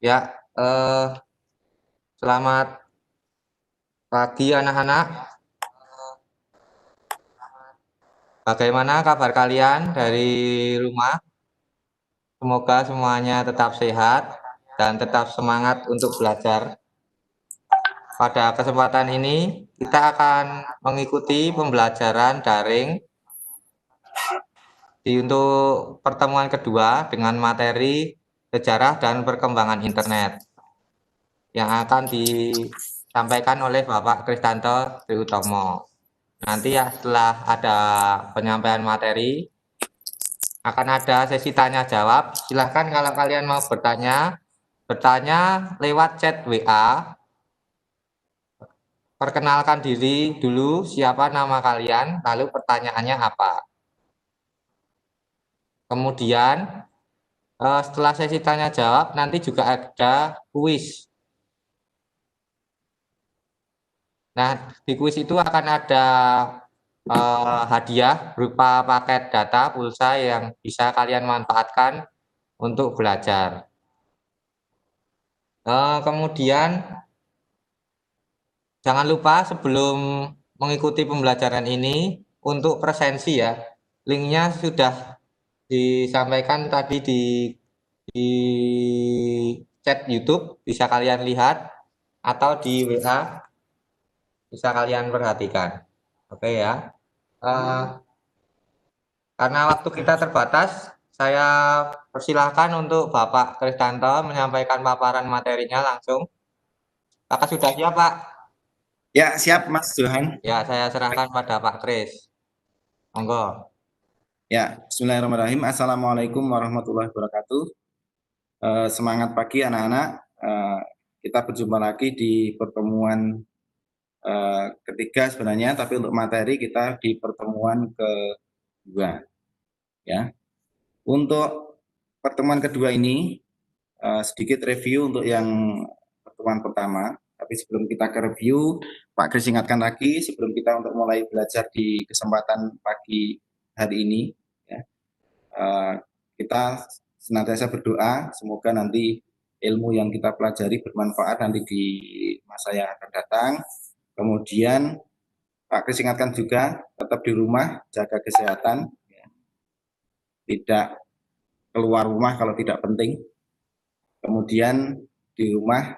Ya, selamat pagi anak-anak. Bagaimana kabar kalian dari rumah? Semoga semuanya tetap sehat dan tetap semangat untuk belajar. Pada kesempatan ini, kita akan mengikuti pembelajaran daring untuk pertemuan kedua dengan materi sejarah dan perkembangan internet yang akan disampaikan oleh Bapak Kristanto Triutomo. Nanti ya setelah ada penyampaian materi akan ada sesi tanya jawab. Silahkan kalau kalian mau bertanya lewat chat WA. Perkenalkan diri dulu, siapa nama kalian, lalu pertanyaannya apa. Kemudian setelah sesi tanya jawab nanti juga ada kuis. Nah, di kuis itu akan ada hadiah berupa paket data pulsa yang bisa kalian manfaatkan untuk belajar. Kemudian jangan lupa sebelum mengikuti pembelajaran ini untuk presensi ya, linknya sudah disampaikan tadi di chat YouTube, bisa kalian lihat atau di WA bisa kalian perhatikan. Oke ya. Karena waktu kita terbatas, saya persilahkan untuk Bapak Kristanto menyampaikan paparan materinya langsung. Apakah sudah siap, Pak? Ya, siap Mas Johan. Ya, saya serahkan pada Pak Kris. Monggo. Ya, bismillahirrahmanirrahim. Assalamualaikum warahmatullahi wabarakatuh. Semangat pagi anak-anak. Kita berjumpa lagi di pertemuan ketiga sebenarnya, tapi untuk materi kita di pertemuan kedua. Ya, untuk pertemuan kedua ini sedikit review untuk yang pertemuan pertama. Tapi sebelum kita ke review, Pak Kris ingatkan lagi sebelum kita untuk mulai belajar di kesempatan pagi hari ini, ya, kita senantiasa berdoa semoga nanti ilmu yang kita pelajari bermanfaat nanti di masa yang akan datang. Kemudian Pak Kris ingatkan juga tetap di rumah, jaga kesehatan, ya. Tidak keluar rumah kalau tidak penting. Kemudian di rumah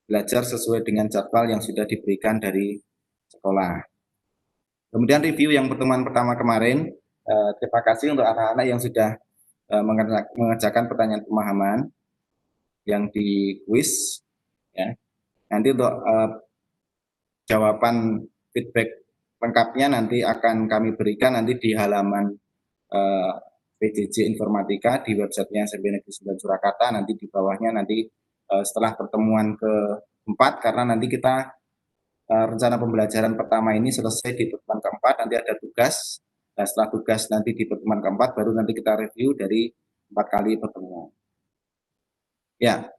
belajar sesuai dengan jadwal yang sudah diberikan dari sekolah. Kemudian review yang pertemuan pertama kemarin, terima kasih untuk anak-anak yang sudah mengerjakan pertanyaan pemahaman yang di quiz. Ya. Nanti untuk jawaban feedback lengkapnya nanti akan kami berikan nanti di halaman PJJ Informatika di websitenya SMP Negeri 9 Surakarta. Nanti di bawahnya nanti setelah pertemuan keempat, karena nanti kita rencana pembelajaran pertama ini selesai di pertemuan keempat, nanti ada tugas. Nah, setelah tugas nanti di pertemuan keempat, baru nanti kita review dari 4 kali pertemuan. Ya,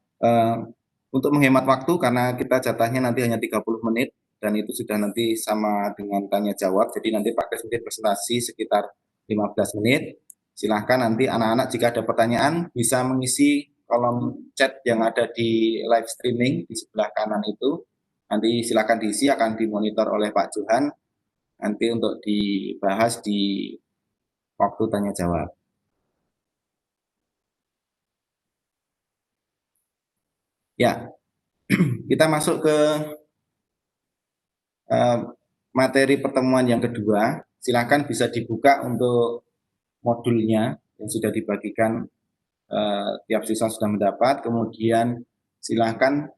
untuk menghemat waktu karena kita jatahnya nanti hanya 30 menit dan itu sudah nanti sama dengan tanya jawab. Jadi nanti Pak Kris presentasi sekitar 15 menit. Silahkan nanti anak-anak jika ada pertanyaan bisa mengisi kolom chat yang ada di live streaming di sebelah kanan itu. Nanti silakan diisi, akan dimonitor oleh Pak Johan nanti untuk dibahas di waktu tanya jawab. Ya, kita masuk ke materi pertemuan yang kedua. Silakan bisa dibuka untuk modulnya yang sudah dibagikan, tiap siswa sudah mendapat. Kemudian silakan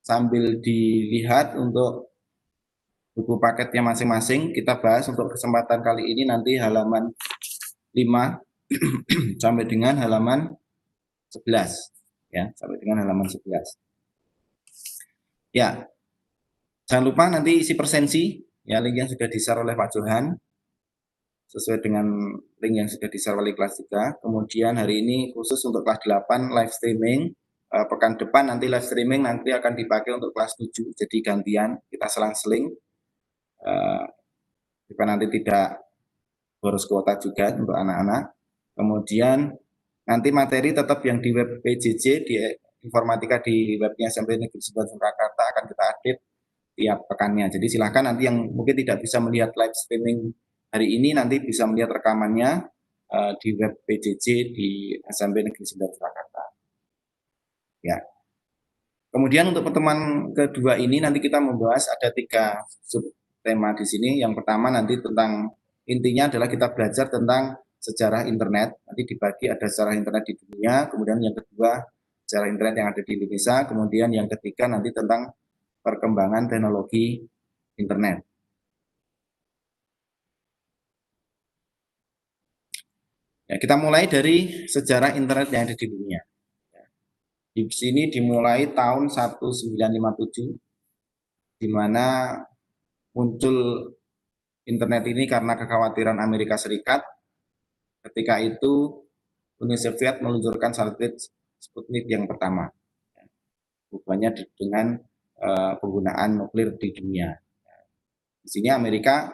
sambil dilihat untuk buku paketnya masing-masing. Kita bahas untuk kesempatan kali ini nanti halaman 5 sampai dengan halaman 11, ya, sampai dengan halaman 11. Ya, jangan lupa nanti isi presensi, ya, link yang sudah di-share oleh Pak Johan sesuai dengan link yang sudah di-share oleh kelas 3. Kemudian hari ini khusus untuk kelas 8 live streaming. Pekan depan nanti live streaming nanti akan dipakai untuk kelas 7. Jadi gantian, kita selang-seling. Supaya nanti tidak boros kuota juga untuk anak-anak. Kemudian nanti materi tetap yang di web PJJ di informatika di webnya SMP Negeri 9 Surakarta akan kita update tiap pekannya. Jadi silakan nanti yang mungkin tidak bisa melihat live streaming hari ini nanti bisa melihat rekamannya di web PJJ di SMP Negeri 9 Surakarta. Ya. Kemudian untuk pertemuan kedua ini nanti kita membahas ada 3 subtema di sini. Yang pertama nanti tentang intinya adalah kita belajar tentang sejarah internet. Nanti dibagi ada sejarah internet di dunia, kemudian yang kedua sejarah internet yang ada di Indonesia, kemudian yang ketiga nanti tentang perkembangan teknologi internet. Ya, kita mulai dari sejarah internet yang ada di dunia. Di sini dimulai tahun 1957, di mana muncul internet ini karena kekhawatiran Amerika Serikat. Ketika itu Uni Soviet meluncurkan satelit Sputnik yang pertama, hubungannya dengan penggunaan nuklir di dunia. Di sini Amerika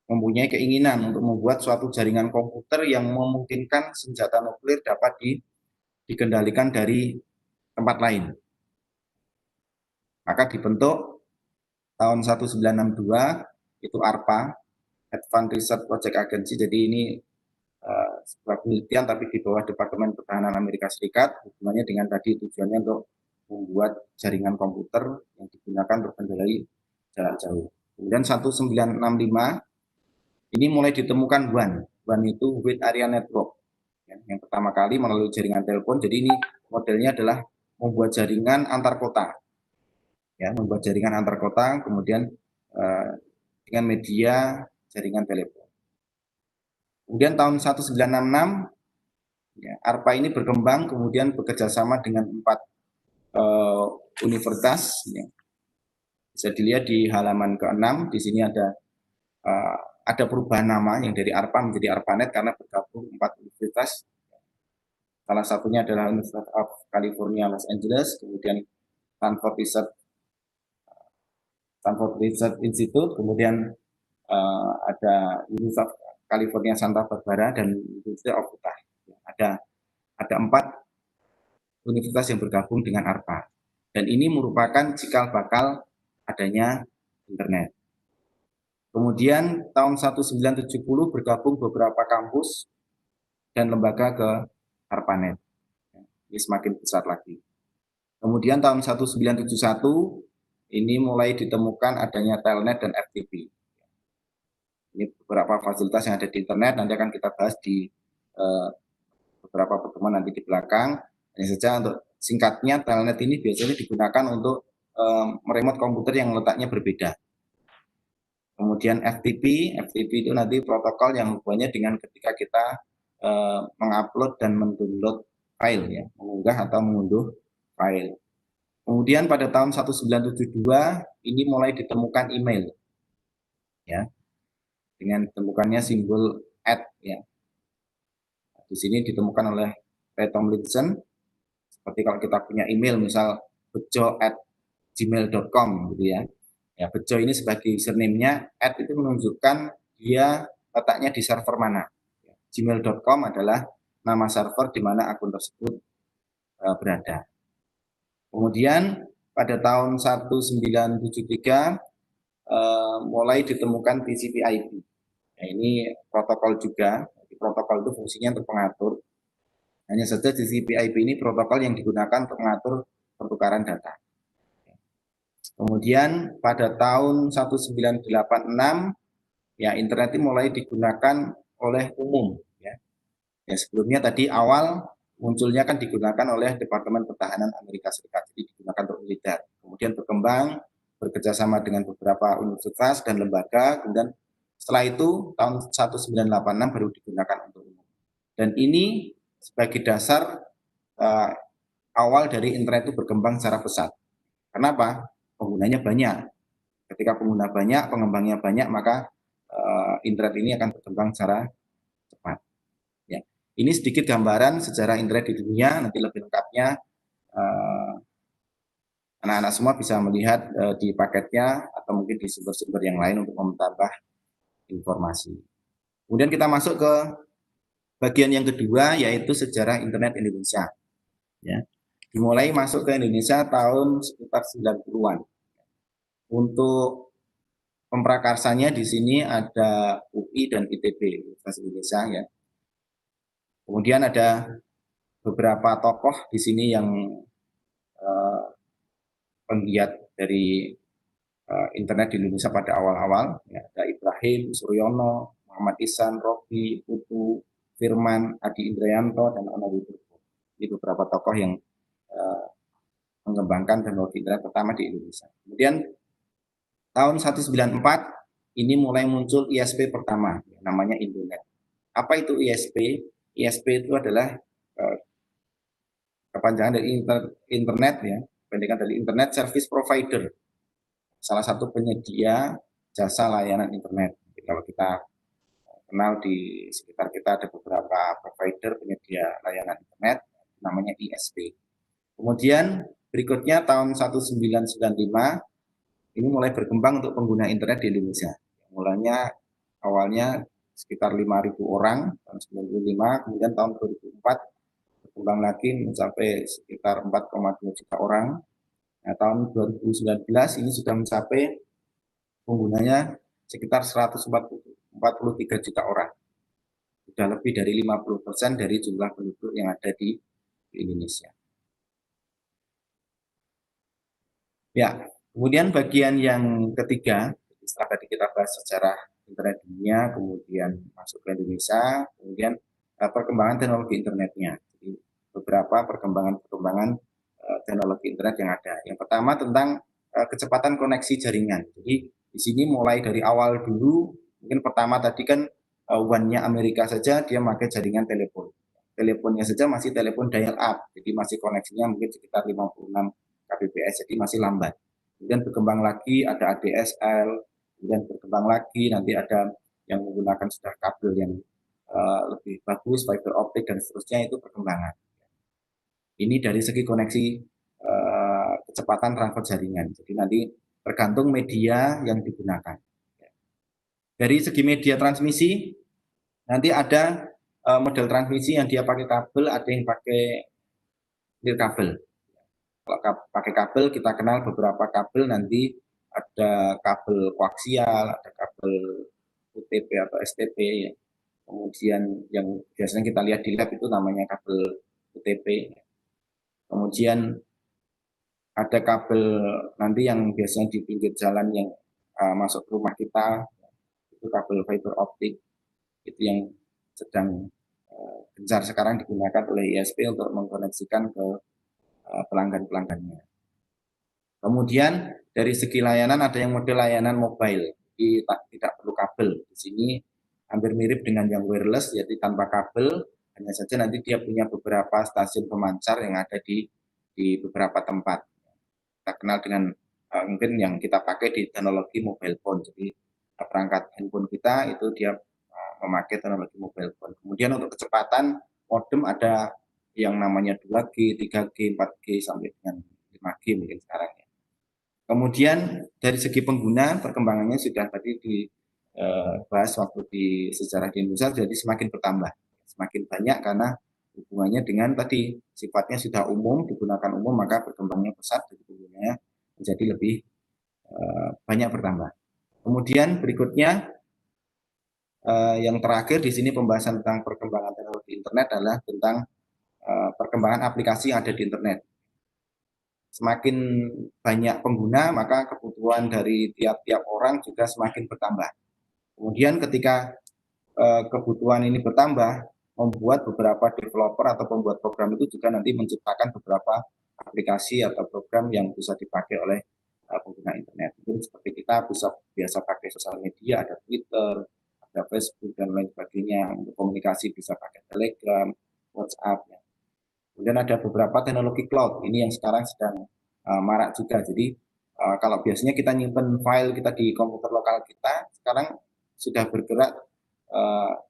mempunyai keinginan untuk membuat suatu jaringan komputer yang memungkinkan senjata nuklir dapat dikendalikan dari tempat lain. Maka dibentuk tahun 1962 itu ARPA, Advanced Research Project Agency. Jadi ini sebuah penelitian tapi di bawah Departemen Pertahanan Amerika Serikat, hubungannya dengan tadi tujuannya untuk membuat jaringan komputer yang digunakan untuk mengendalikan jarak jauh. Kemudian 1965 ini mulai ditemukan WAN itu Wide Area Network, yang pertama kali melalui jaringan telepon. Jadi ini modelnya adalah membuat jaringan antar kota, ya, membuat jaringan antar kota, kemudian dengan media jaringan telepon. Kemudian tahun 1966 ya, ARPA ini berkembang, kemudian bekerja sama dengan 4 universitas. Ya. Bisa dilihat di halaman ke-6, di sini ada perubahan nama yang dari ARPA menjadi ARPANET karena bergabung 4 universitas. Salah satunya adalah University of California Los Angeles, kemudian Stanford Research Institute, kemudian ada University of California Santa Barbara dan University of Utah. Ada 4 universitas yang bergabung dengan ARPA. Dan ini merupakan cikal bakal adanya internet. Kemudian tahun 1970 bergabung beberapa kampus dan lembaga ke ARPANET. Ini semakin besar lagi. Kemudian tahun 1971 ini mulai ditemukan adanya Telnet dan FTP. Ini beberapa fasilitas yang ada di internet, nanti akan kita bahas di beberapa pertemuan nanti di belakang. Hanya saja untuk singkatnya, Telnet ini biasanya digunakan untuk meremote komputer yang letaknya berbeda. Kemudian FTP itu nanti protokol yang hubungannya dengan ketika kita mengupload dan mendownload file, ya, mengunggah atau mengunduh file. Kemudian pada tahun 1972 ini mulai ditemukan email, ya, dengan ditemukannya simbol @ ya. Di sini ditemukan oleh Ray Tomlinson. Seperti kalau kita punya email misal bejo@gmail.com gitu ya. Ya, Bejo ini sebagai username-nya, @ itu menunjukkan dia letaknya di server mana. Gmail.com adalah nama server di mana akun tersebut berada. Kemudian pada tahun 1973 mulai ditemukan TCP/IP. Nah, ini protokol juga. Protokol itu fungsinya untuk pengatur. Hanya saja TCP/IP ini protokol yang digunakan untuk mengatur pertukaran data. Kemudian pada tahun 1986 ya internet ini mulai digunakan oleh umum, ya. Ya, sebelumnya tadi awal munculnya kan digunakan oleh Departemen Pertahanan Amerika Serikat, jadi digunakan untuk militer. Kemudian berkembang bekerjasama dengan beberapa universitas dan lembaga, kemudian setelah itu tahun 1986 baru digunakan untuk umum. Dan ini sebagai dasar awal dari internet itu berkembang secara pesat. Kenapa? Penggunanya banyak. Ketika pengguna banyak, pengembangnya banyak, maka internet ini akan berkembang secara cepat. Ya. Ini sedikit gambaran sejarah internet di dunia. Nanti lebih lengkapnya anak-anak semua bisa melihat di paketnya atau mungkin di sumber-sumber yang lain untuk menambah informasi. Kemudian kita masuk ke bagian yang kedua, yaitu sejarah internet Indonesia. Ya. dimulai masuk ke Indonesia tahun sekitar 90-an. Untuk pemprakarsanya di sini ada UI dan ITB, Universitas Indonesia ya. Kemudian ada beberapa tokoh di sini yang penggiat dari internet di Indonesia pada awal-awal. Ya, ada Ibrahim Suryono, Muhammad Ihsan, Robi, Putu, Firman, Adi Indrayanto, dan Ono Widodo. Ini beberapa tokoh yang mengembangkan teknologi internet pertama di Indonesia. Kemudian tahun 1994 ini mulai muncul ISP pertama, namanya Indonet. Apa itu ISP? ISP itu adalah kepanjangan dari internet ya, pendidikan dari Internet Service Provider, salah satu penyedia jasa layanan internet. Jadi kalau kita kenal di sekitar kita ada beberapa provider penyedia layanan internet, namanya ISP. Kemudian berikutnya tahun 1995 ini mulai berkembang untuk pengguna internet di Indonesia. Mulanya awalnya sekitar 5.000 orang tahun 1995, kemudian tahun 2004 berkembang lagi mencapai sekitar 4,2 juta orang. Nah, tahun 2019 ini sudah mencapai penggunanya sekitar 143 juta orang. Sudah lebih dari 50% dari jumlah penduduk yang ada di Indonesia. Ya, kemudian bagian yang ketiga, setelah tadi kita bahas sejarah internet dunia, kemudian masuk ke Indonesia, kemudian perkembangan teknologi internetnya. Jadi beberapa perkembangan teknologi internet yang ada. Yang pertama tentang kecepatan koneksi jaringan. Jadi di sini mulai dari awal dulu, mungkin pertama tadi kan one-nya Amerika saja dia pakai jaringan telepon. Teleponnya saja masih telepon dial up, jadi masih koneksinya mungkin sekitar 56 kbps, jadi masih lambat. Kemudian berkembang lagi ada ADSL, kemudian berkembang lagi nanti ada yang menggunakan sudah kabel yang lebih bagus, fiber optik dan seterusnya, itu perkembangan. Ini dari segi koneksi kecepatan transfer jaringan. Jadi nanti tergantung media yang digunakan. Dari segi media transmisi, nanti ada model transmisi yang dia pakai kabel, ada yang pakai nirkabel. Kalau pakai kabel, kita kenal beberapa kabel, nanti ada kabel koaksial, ada kabel UTP atau STP. Kemudian yang biasanya kita lihat di lab itu namanya kabel UTP. Kemudian ada kabel nanti yang biasanya di pinggir jalan yang masuk ke rumah kita, itu kabel fiber optik. Itu yang sedang gencar sekarang digunakan oleh ISP untuk mengkoneksikan ke pelanggan-pelanggannya. Kemudian dari segi layanan ada yang model layanan mobile, tidak perlu kabel. Di sini hampir mirip dengan yang wireless, yaitu tanpa kabel, hanya saja nanti dia punya beberapa stasiun pemancar yang ada di beberapa tempat. Kita kenal dengan mungkin yang kita pakai di teknologi mobile phone. Jadi perangkat handphone kita itu dia memakai teknologi mobile phone. Kemudian untuk kecepatan modem ada yang namanya 2G, 3G, 4G sampai dengan 5G mungkin sekarang ya. Kemudian dari segi pengguna perkembangannya sudah tadi dibahas waktu di sejarah di Indonesia, jadi semakin bertambah, semakin banyak karena hubungannya dengan tadi sifatnya sudah umum, digunakan umum, maka berkembangnya pesat, jadi penggunanya menjadi lebih banyak bertambah. Kemudian berikutnya yang terakhir di sini pembahasan tentang perkembangan teknologi internet adalah tentang perkembangan aplikasi yang ada di internet. Semakin banyak pengguna, maka kebutuhan dari tiap-tiap orang juga semakin bertambah. Kemudian ketika kebutuhan ini bertambah, membuat beberapa developer atau pembuat program itu juga nanti menciptakan beberapa aplikasi atau program yang bisa dipakai oleh pengguna internet. Mungkin seperti kita biasa pakai sosial media, ada Twitter, ada Facebook dan lain sebagainya. Untuk komunikasi bisa pakai Telegram, WhatsApp. Ya. Kemudian ada beberapa teknologi cloud. Ini yang sekarang sedang marak juga. Jadi kalau biasanya kita nyimpen file kita di komputer lokal kita, sekarang sudah bergerak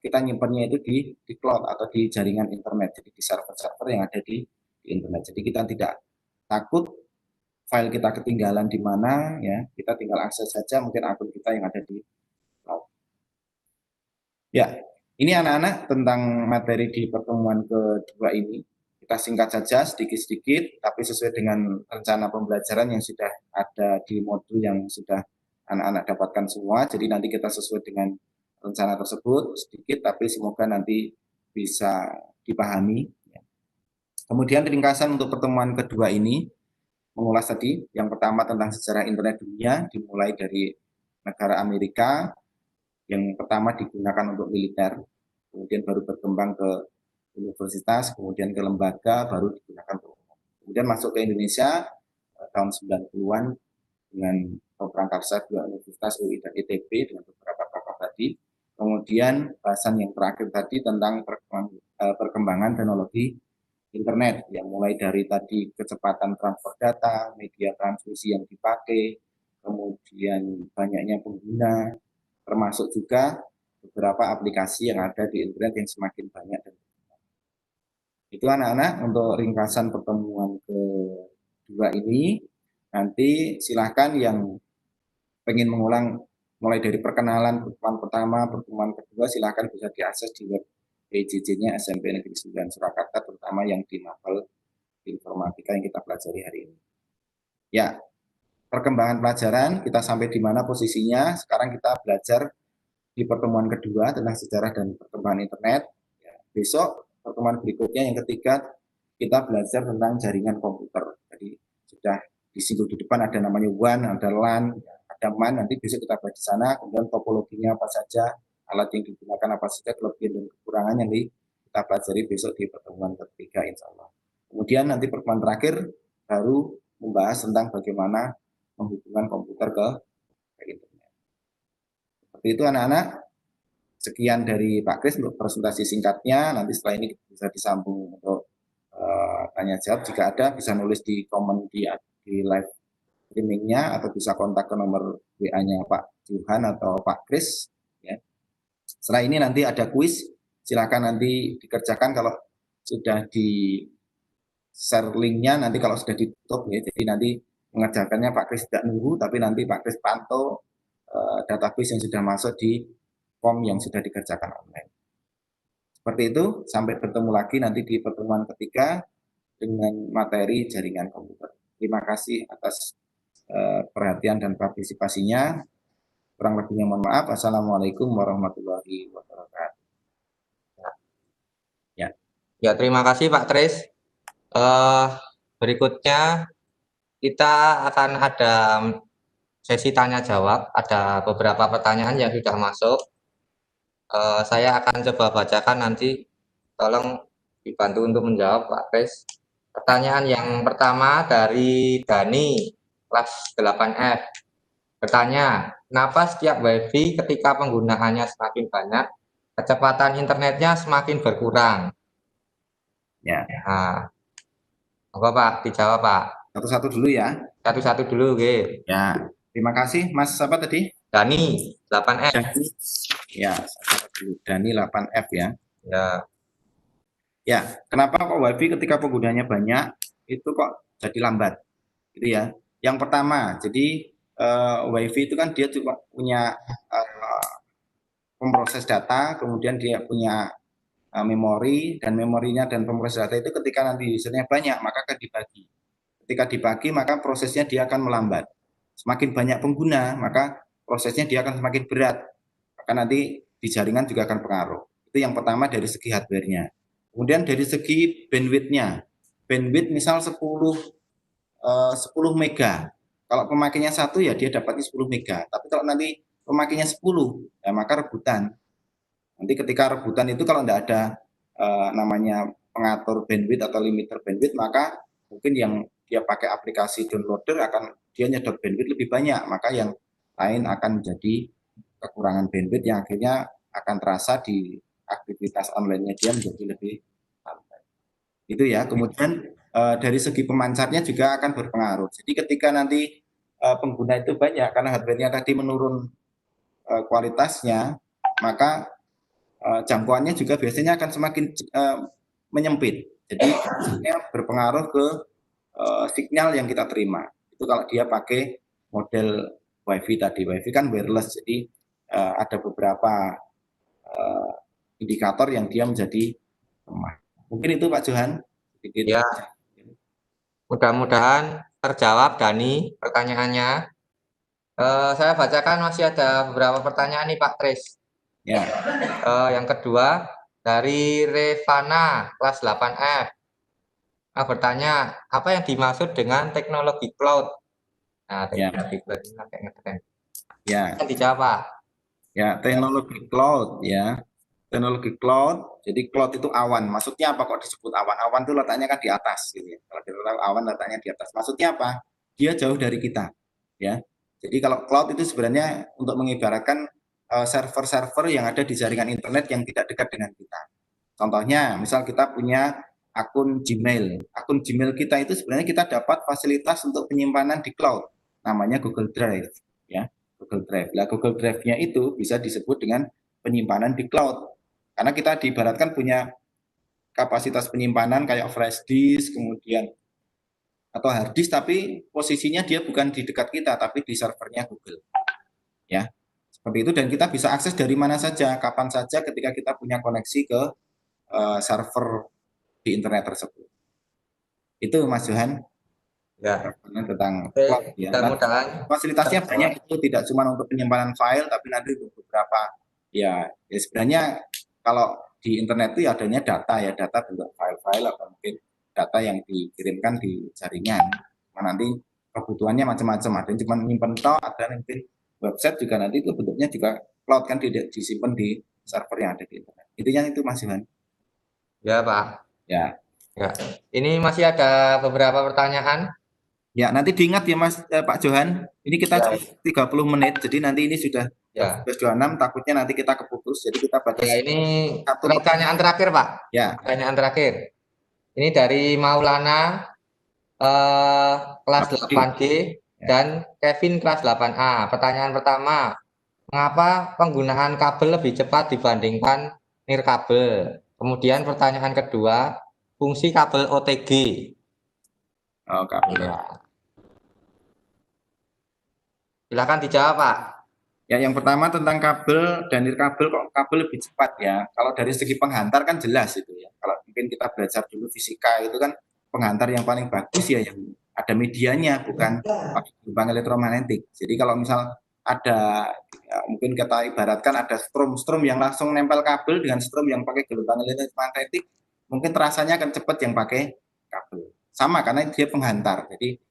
kita nyimpennya itu di cloud atau di jaringan internet. Jadi di server-server yang ada di internet. Jadi kita tidak takut file kita ketinggalan di mana, ya kita tinggal akses saja mungkin akun kita yang ada di cloud. Ya, ini anak-anak tentang materi di pertemuan kedua ini. kita singkat saja sedikit-sedikit, tapi sesuai dengan rencana pembelajaran yang sudah ada di modul yang sudah anak-anak dapatkan semua. Jadi nanti kita sesuai dengan rencana tersebut sedikit, tapi semoga nanti bisa dipahami. Kemudian ringkasan untuk pertemuan kedua ini mengulas tadi, yang pertama tentang sejarah internet dunia, dimulai dari negara Amerika, yang pertama digunakan untuk militer, kemudian baru berkembang ke universitas, kemudian ke lembaga, baru digunakan untuk umum. Kemudian masuk ke Indonesia tahun 90-an dengan program Karsa 2 Universitas UI dan ITB dengan beberapa tokoh tadi. Kemudian bahasan yang terakhir tadi tentang perkembangan teknologi internet, yang mulai dari tadi kecepatan transfer data, media transmisi yang dipakai, kemudian banyaknya pengguna, termasuk juga beberapa aplikasi yang ada di internet yang semakin banyak. Itu anak-anak untuk ringkasan pertemuan kedua ini. Nanti silahkan yang pengen mengulang mulai dari perkenalan pertemuan pertama, pertemuan kedua, silahkan bisa diakses di web PJJ-nya SMP Negeri 9 Surakarta, terutama yang di mapel informatika yang kita pelajari hari ini. Ya, perkembangan pelajaran kita sampai di mana posisinya. Sekarang kita belajar di pertemuan kedua tentang sejarah dan perkembangan internet. Ya, besok pertemuan berikutnya yang ketiga kita belajar tentang jaringan komputer. Jadi sudah disinggung di depan ada namanya WAN, ada LAN, ada MAN. Nanti besok kita bahas di sana. Kemudian topologinya apa saja, alat yang digunakan apa saja, kelebihan dan kekurangan yang kita pelajari besok di pertemuan ketiga insya Allah. Kemudian nanti pertemuan terakhir baru membahas tentang bagaimana menghubungkan komputer ke internet. Seperti itu anak-anak. Sekian dari Pak Kris untuk presentasi singkatnya. Nanti setelah ini bisa disambung untuk tanya jawab. Jika ada bisa nulis di komen di live streamingnya atau bisa kontak ke nomor WA-nya Pak Johan atau Pak Kris. Ya. Setelah ini nanti ada kuis. Silakan nanti dikerjakan kalau sudah di share linknya. Nanti kalau sudah ditutup ya. Jadi nanti mengerjakannya Pak Kris tidak nunggu, tapi nanti Pak Kris pantau database yang sudah masuk di form yang sudah dikerjakan online. Seperti itu, sampai bertemu lagi nanti di pertemuan ketiga dengan materi jaringan komputer. Terima kasih atas perhatian dan partisipasinya. Kurang lebihnya mohon maaf. Assalamualaikum warahmatullahi wabarakatuh. Ya, terima kasih Pak Tris. Berikutnya kita akan ada sesi tanya jawab. Ada beberapa pertanyaan yang sudah masuk. Saya akan coba bacakan nanti. Tolong dibantu untuk menjawab Pak Tris. Pertanyaan yang pertama dari Dani, kelas 8F. Bertanya, kenapa setiap WiFi ketika penggunaannya semakin banyak, kecepatan internetnya semakin berkurang? Ya. Nah, apa Pak? Dijawab Pak. Satu-satu dulu ya. Satu-satu dulu, oke. Ya, terima kasih Mas siapa tadi? Dani, 8F. Dani. Ya, satu dulu. Dani 8F ya. Ya. Ya, kenapa kok WiFi ketika penggunanya banyak itu kok jadi lambat? Gitu ya. Yang pertama, jadi WiFi itu kan dia juga punya pemproses data, kemudian dia punya memori, dan memorinya dan pemproses data itu ketika nanti usernya banyak maka akan dibagi. Ketika dibagi maka prosesnya dia akan melambat. Semakin banyak pengguna maka prosesnya dia akan semakin berat. Maka nanti di jaringan juga akan pengaruh. Itu yang pertama dari segi hardware-nya. Kemudian dari segi bandwidth-nya. Bandwidth misal 10 mega. Kalau pemakainya satu ya dia dapatnya 10 mega. Tapi kalau nanti pemakainya 10 ya maka rebutan. Nanti ketika rebutan itu kalau tidak ada namanya pengatur bandwidth atau limiter bandwidth, maka mungkin yang dia pakai aplikasi downloader akan dia nyedot bandwidth lebih banyak, maka yang lain akan menjadi kekurangan bandwidth yang akhirnya akan terasa di aktivitas online-nya dia menjadi lebih lambat. Itu ya. Kemudian dari segi pemancarnya juga akan berpengaruh. Jadi ketika nanti pengguna itu banyak karena hardware-nya tadi menurun kualitasnya, maka jangkauannya juga biasanya akan semakin menyempit. Jadi berpengaruh ke sinyal yang kita terima. Itu kalau dia pakai model WiFi tadi. WiFi kan wireless, jadi ada beberapa indikator yang dia menjadi lemah. Mungkin itu Pak Johan sedikit. Ya, mudah-mudahan terjawab Dani pertanyaannya. Saya bacakan masih ada beberapa pertanyaan nih Pak Kris. Ya, Yang kedua dari Revana kelas 8F. Bertanya, apa yang dimaksud dengan teknologi cloud? Nah, ya, teknologi cloud ini kayaknya keren. ya, Yang dijawab Pak. ya, teknologi cloud ya. Teknologi cloud, jadi cloud itu awan. Maksudnya apa kok disebut awan? Awan itu letaknya kan di atas, gitu ya. Kalau kita tahu awan letaknya di atas. Maksudnya apa? Dia jauh dari kita, ya. Jadi kalau cloud itu sebenarnya untuk mengibaratkan server-server yang ada di jaringan internet yang tidak dekat dengan kita. Contohnya, misal kita punya akun Gmail. Akun Gmail kita itu sebenarnya kita dapat fasilitas untuk penyimpanan di cloud, namanya Google Drive, ya. Google Drive. Nah, Google Drive-nya itu bisa disebut dengan penyimpanan di cloud. Karena kita diibaratkan punya kapasitas penyimpanan kayak flash disk, kemudian atau hard disk, tapi posisinya dia bukan di dekat kita, tapi di servernya Google. Ya, seperti itu. Dan kita bisa akses dari mana saja, kapan saja ketika kita punya koneksi ke server di internet tersebut. Itu Mas Johan Ya, tentang oke, cloud ya. Nanti mudah-mudahan fasilitasnya banyak, itu tidak cuma untuk penyimpanan file, tapi nanti untuk beberapa ya sebenarnya kalau di internet itu ya adanya data ya, data bentuk file-file atau mungkin data yang dikirimkan di jaringan. Nanti kebutuhannya macam-macam, ada yang cuma nyimpen tok, ada yang mungkin website juga nanti itu bentuknya juga cloud kan disimpan di server yang ada di internet. Intinya itu Mas Johan. ya Pak. Ya. Ya. Ini masih ada beberapa pertanyaan. Ya, nanti diingat ya Mas Pak Johan, ini kita Ya, cuma 30 menit, jadi nanti ini sudah ya. 12.26, takutnya nanti kita keputus, jadi kita Ya, batasi ini satu pertanyaan terakhir, Pak. ya. Pertanyaan terakhir. Ini dari Maulana kelas 8G Ya. dan Kevin kelas 8A. Pertanyaan pertama, mengapa penggunaan kabel lebih cepat dibandingkan nirkabel? Kemudian pertanyaan kedua, fungsi kabel OTG. Oh, kabel. Ya. Silakan dijawab, Pak. Ya, yang pertama tentang kabel dan nirkabel, kok kabel lebih cepat ya. Kalau dari segi penghantar kan jelas itu ya. Kalau mungkin kita belajar dulu fisika itu kan penghantar yang paling bagus ya yang ada medianya, bukan pakai gelombang elektromagnetik. Jadi kalau misal ada ya, mungkin kita ibaratkan ada strom yang langsung nempel kabel dengan strom yang pakai gelombang elektromagnetik, mungkin terasanya akan cepat yang pakai kabel. Sama karena dia penghantar. Jadi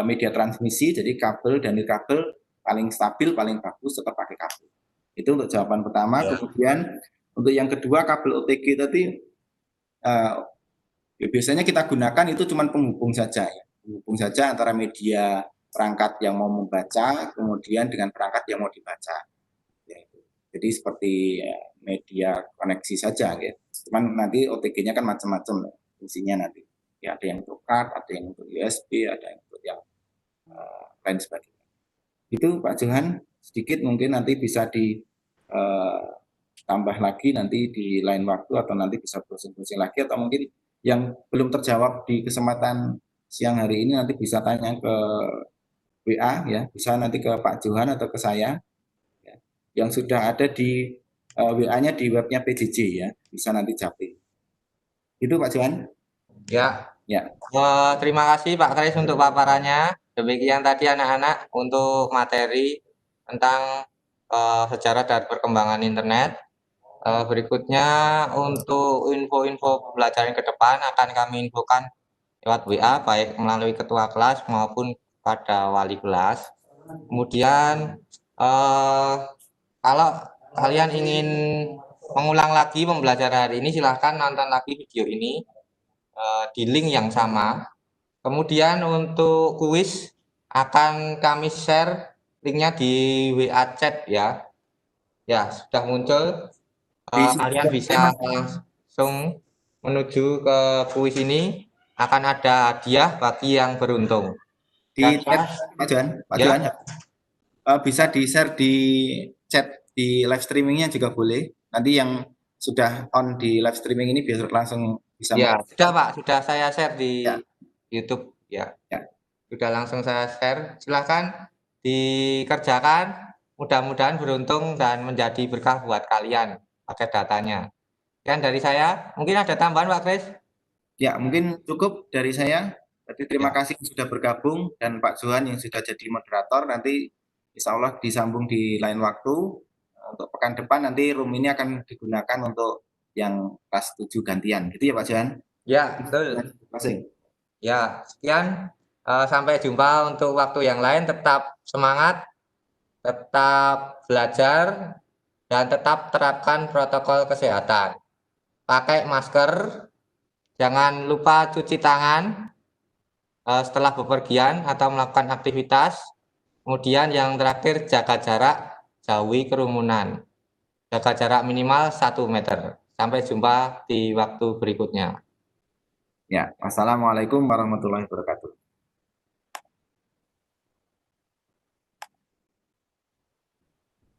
media transmisi, jadi kabel dan nirkabel paling stabil, paling bagus tetap pakai kabel. Itu untuk jawaban pertama. Ya. Kemudian untuk yang kedua kabel OTG tadi biasanya kita gunakan itu cuma penghubung saja ya. Penghubung saja antara media perangkat yang mau membaca kemudian dengan perangkat yang mau dibaca. Ya, jadi seperti media koneksi saja ya. Cuman nanti OTG-nya kan macam-macam fungsinya nanti. Ya, ada yang untuk card, ada yang untuk USB, ada yang untuk yang lain sebagainya. Itu Pak Johan sedikit mungkin nanti bisa ditambah lagi nanti di lain waktu atau nanti bisa browsing-browsing lagi atau mungkin yang belum terjawab di kesempatan siang hari ini nanti bisa tanya ke WA ya, bisa nanti ke Pak Johan atau ke saya ya, yang sudah ada di WA-nya di webnya PJJ ya, bisa nanti japri. Itu Pak Johan. Ya. Ya. Terima kasih Pak Kris untuk paparannya. Demikian tadi anak-anak untuk materi tentang sejarah dan perkembangan internet. Berikutnya untuk info-info pembelajaran ke depan akan kami infokan lewat WA baik melalui ketua kelas maupun pada wali kelas. Kemudian kalau kalian ingin mengulang lagi pembelajaran hari ini, silahkan nonton lagi video ini di link yang sama. Kemudian untuk kuis akan kami share linknya di WA chat ya. Ya, sudah muncul. Kalian bisa langsung menuju ke kuis ini. Akan ada hadiah bagi yang beruntung. Di chat Pak Johan, Pak Ya. Johan bisa di-share di chat di live streamingnya juga boleh. Nanti yang sudah on di live streaming ini biar langsung bisa. Ya, sudah Pak, sudah saya share di ya. YouTube ya. Ya. Sudah langsung saya share. Silahkan dikerjakan. Mudah-mudahan beruntung dan menjadi berkah buat kalian pakai datanya. Dan dari saya, mungkin ada tambahan Pak Kris? Ya, mungkin cukup dari saya. Jadi terima Ya, kasih sudah bergabung dan Pak Johan yang sudah jadi moderator. Nanti insya Allah disambung di lain waktu. Untuk pekan depan nanti room ini akan digunakan untuk yang kelas 7 gantian. Gitu ya Pak Johan? ya, Terima betul. kasih. Ya, sekian. Sampai jumpa untuk waktu yang lain. Tetap semangat, tetap belajar, dan tetap terapkan protokol kesehatan. Pakai masker, jangan lupa cuci tangan setelah bepergian atau melakukan aktivitas. Kemudian yang terakhir, jaga jarak, jauhi kerumunan. Jaga jarak minimal 1 meter. Sampai jumpa di waktu berikutnya. Ya, wassalamualaikum warahmatullahi wabarakatuh.